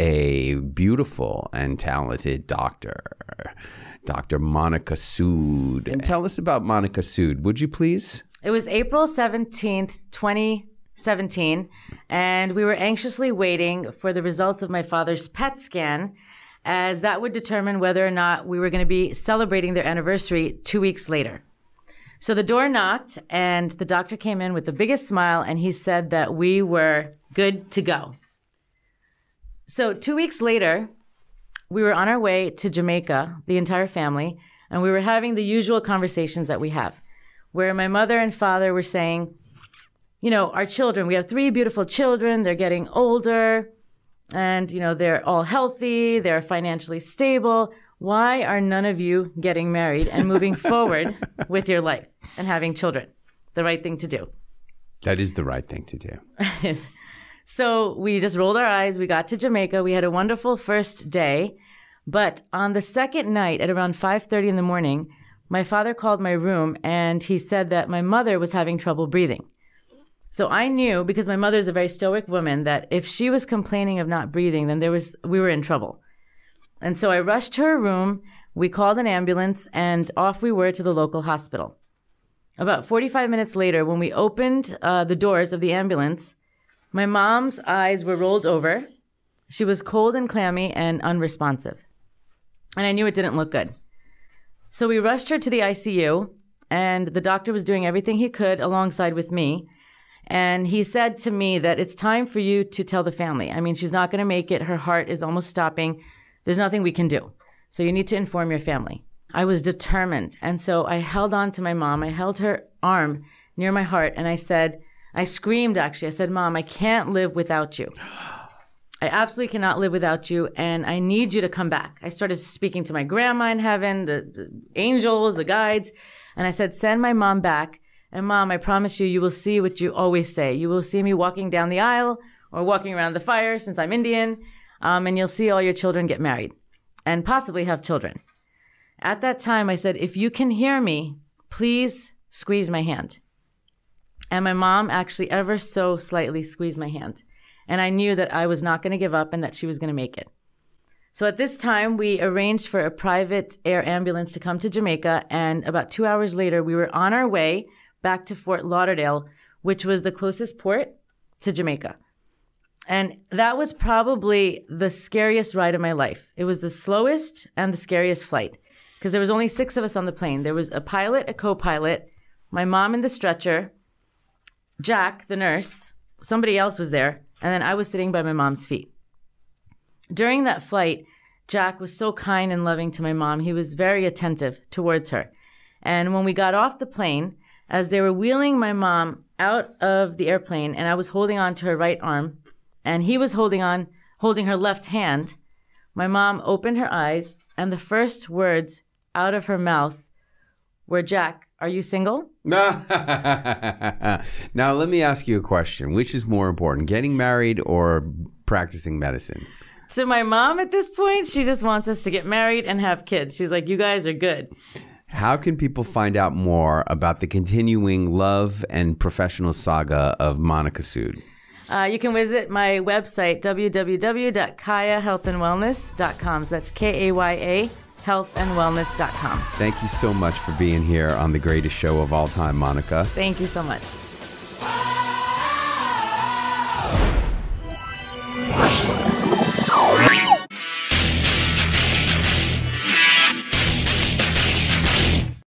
a beautiful and talented doctor, Dr. Monica Sood. And tell us about Monica Sood, would you please? It was April 17th, 2017, and we were anxiously waiting for the results of my father's PET scan, as that would determine whether or not we were going to be celebrating their anniversary 2 weeks later. So the door knocked, and the doctor came in with the biggest smile, and he said that we were good to go. So 2 weeks later, we were on our way to Jamaica, the entire family, and we were having the usual conversations that we have, where my mother and father were saying, you know, our children, we have 3 beautiful children, they're getting older, and, you know, they're all healthy, they're financially stable. Why are none of you getting married and moving forward with your life and having children? The right thing to do. That is the right thing to do. So we just rolled our eyes. We got to Jamaica. We had a wonderful first day. But on the second night at around 5:30 in the morning, my father called my room and he said that my mother was having trouble breathing. So I knew, because my mother's a very stoic woman, that if she was complaining of not breathing, then we were in trouble. And so I rushed to her room. We called an ambulance and off we were to the local hospital. About 45 minutes later, when we opened the doors of the ambulance, my mom's eyes were rolled over. She was cold and clammy and unresponsive. And I knew it didn't look good. So we rushed her to the ICU, and the doctor was doing everything he could alongside with me. And he said to me that it's time for you to tell the family. I mean, she's not going to make it. Her heart is almost stopping. There's nothing we can do. So you need to inform your family. I was determined. And so I held on to my mom. I held her arm near my heart, and I screamed, actually. I said, Mom, I can't live without you. I absolutely cannot live without you, and I need you to come back. I started speaking to my grandma in heaven, the angels, the guides, and I said, send my mom back. And Mom, I promise you, you will see what you always say. You will see me walking down the aisle or walking around the fire, since I'm Indian, and you'll see all your children get married and possibly have children. At that time, I said, if you can hear me, please squeeze my hand. And my mom actually ever so slightly squeezed my hand. And I knew that I was not going to give up and that she was going to make it. So at this time, we arranged for a private air ambulance to come to Jamaica. And about 2 hours later, we were on our way back to Fort Lauderdale, which was the closest port to Jamaica. And that was probably the scariest ride of my life. It was the slowest and the scariest flight, because there was only 6 of us on the plane. There was a pilot, a co-pilot, my mom in the stretcher, Jack, the nurse, somebody else was there, and then I was sitting by my mom's feet. During that flight, Jack was so kind and loving to my mom. He was very attentive towards her. And when we got off the plane, as they were wheeling my mom out of the airplane, and I was holding on to her right arm, and he was holding her left hand, my mom opened her eyes, and the first words out of her mouth were, Jack, are you single? Now, let me ask you a question. Which is more important, getting married or practicing medicine? So my mom at this point, she just wants us to get married and have kids. She's like, you guys are good. How can people find out more about the continuing love and professional saga of Monica Sood? You can visit my website, www.kayahealthandwellness.com. So that's Kaya healthandwellness.com. Thank you so much for being here on the greatest show of all time, Monica. Thank you so much.